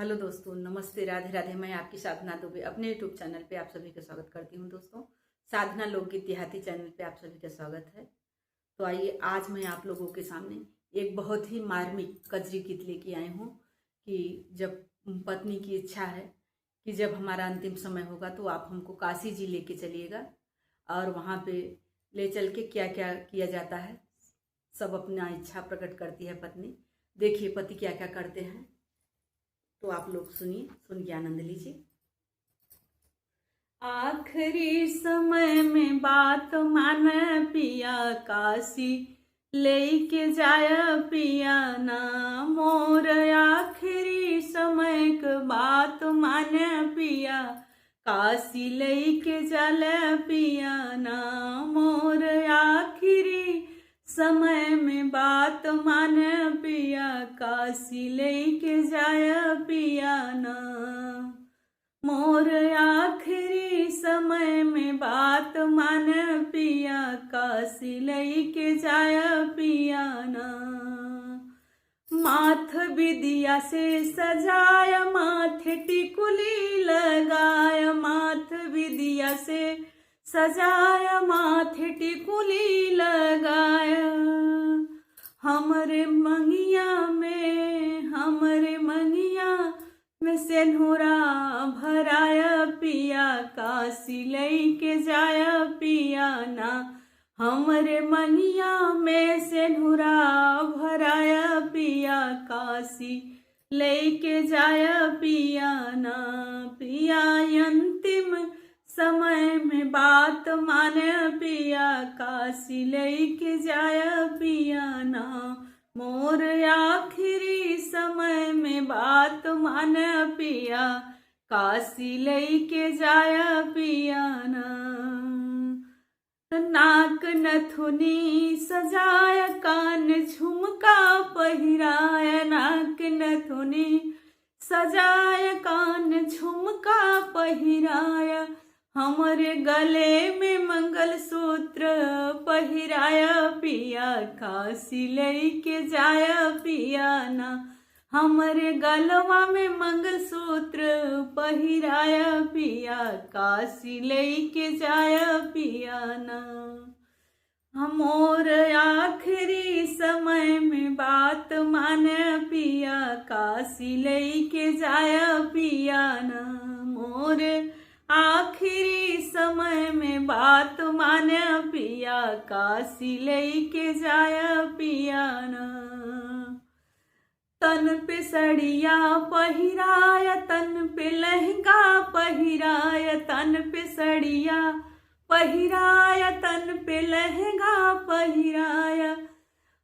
Hello दोस्तों, नमस्ते, राधे राधे। मैं आपकी साधना दुबे अपने यूट्यूब चैनल पे आप सभी का स्वागत करती हूँ। दोस्तों, साधना लोकगीत देहाती चैनल पे आप सभी का स्वागत है। तो आइए, आज मैं आप लोगों के सामने एक बहुत ही मार्मिक कजरी गीत लेके आई हूँ कि जब पत्नी की इच्छा है कि जब हमारा अंतिम समय होगा तो आप हमको काशी जी लेके चलिएगा और वहाँ पे ले चल के क्या क्या किया जाता है, सब अपना इच्छा प्रकट करती है पत्नी। देखिए पति क्या क्या करते हैं, तो आप लोग सुनिए, सुन के आनंद लीजिए। आखिरी समय में बात माने पिया, काशी लेके जाया पिया ना मोर। आखिरी समय के बात माने पिया, काशी लेके जाला पिया ना मोर। आखिरी समय में बात माने पिया, काशी लेके जाया पिया ना मोर। आखिरी समय में बात माने पिया, काशी लेके जाया पिया ना। माथ विदिया से सजाया, माथे टिकुली लगाया, माथ विदिया से सजाया, माथे टिकुली लगाया। हमरे मंगिया में सेनुरा भराया पिया, काशी लेके जाया पिया ना। हमरे मंगिया में सेनुरा भराया पिया, काशी लेके जाया पिया ना। पिया अंतिम समय में बात माने पिया, काशी लेके जाया पिया ना मोर। आखिरी समय में बात माने पिया, काशी लेके जाया पिया ना। नाक नथुनी सजाया, कान झुमका पहिराया, नाक नथुनी सजाया, कान झुमका पहिराया। हमरे गले में मंगलसूत्र पहिराया पिया, काशी लेके जाया पिया ना। हमरे गलवा में मंगलसूत्र पहिराया पिया, काशी लेके जाया पिया ना। हमोर आखिरी समय में बात माने पिया, काशी लेके जाया पिया ना मोर। आखिरी समय में बात माने पिया, काशी लेके जाया पिया ना। तन पे सड़िया पहिराया, तन पे लहंगा पहिराया, तन पे सड़िया पहिराया, तन पे लहंगा पहिराया।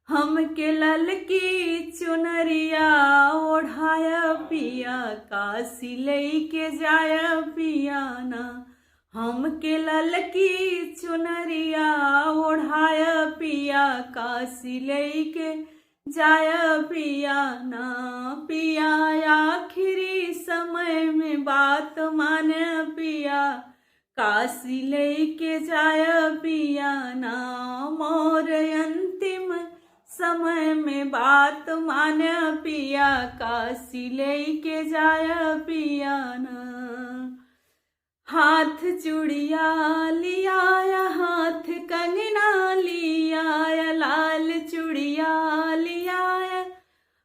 हमके ललकी चुनरिया ओढ़ाया पिया, काशी लेके जाया पिया ना। हमके ललकी चुनरिया ओढ़ाया पिया, काशी लेके जाया पिया ना। पिया आखिरी समय में बात माने पिया, काशी लेके जाया पिया ना मोर। अंतिम समय में बात माने पिया, काशी लेके जाया पिया ना। हाथ चूड़िया लियाया, हाथ कंगना लियाया, लाल चूड़िया लियाया,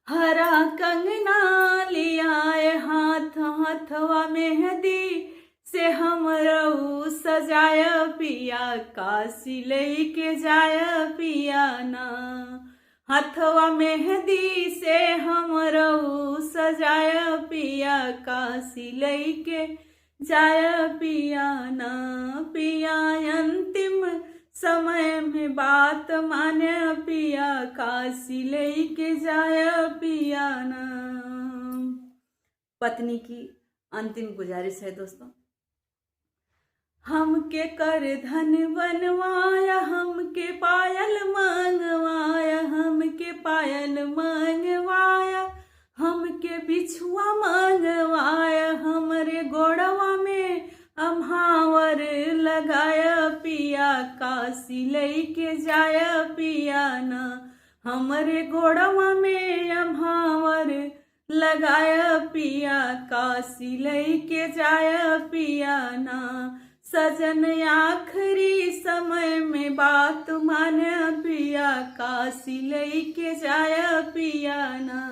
हरा कंगना लियाया। हाथ हथवा मेहंदी से हमरऊ सजाया पिया, काशी लेके जाया पिया ना। हथवा मेहंदी से हमरऊ सजाया पिया, काशी लेके जाया पिया ना। पिया अंतिम समय में बात माने पिया, काशी लेके जाया पिया ना। पत्नी की अंतिम गुजारिश है दोस्तों। हमके कर धन बनवाया, हमके पायल मंगवाया, हमके पायल मंगवाया, हमके बिछुआ मंगवाया। हमरे गोड़वा में अम्हावर लगाया पिया, काशी लेके जाया पिया ना। हमरे गोड़वा में अम्हावर लगाय पिया, काशी लैके जाय पिया ना। सजन आखिरी समय में बात माने पिया, काशी लैके जाय पिया ना।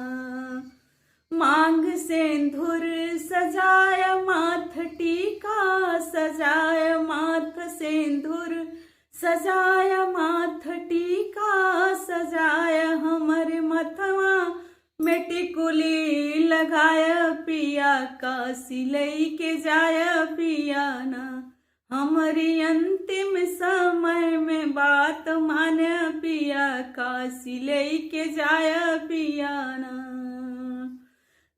मांग सिंदूर सजाय माथ टीका, सजाय माथ सिंदूर सजाय माथ टीका, सजाय हमर मथवा में टिकुली लगाय पिया, काशी लैके जाय पिया ना। हमारी अंतिम समय में बात माने पिया, काशी लैके जाय पिया ना।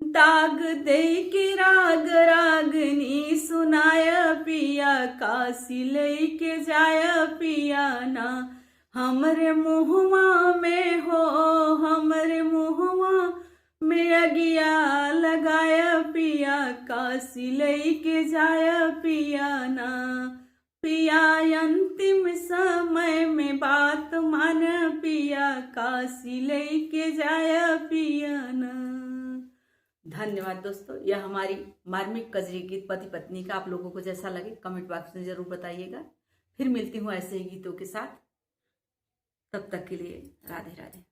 दाग दे के राग रागनी सुनाय पिया, काशी लैके जाय पिया ना। हमरे मुहवा में हो, हमरे मुहवा में अगिया लगाय पिया, काशी लैके जाय पिया ना। पिया अंतिम समय में बात मान पिया, काशी लैके जाय पिया ना। धन्यवाद दोस्तों। यह हमारी मार्मिक कजरी गीत पति पत्नी का आप लोगों को जैसा लगे कमेंट बॉक्स में जरूर बताइएगा। फिर मिलती हूँ ऐसे ही गीतों के साथ। तब तक के लिए राधे राधे।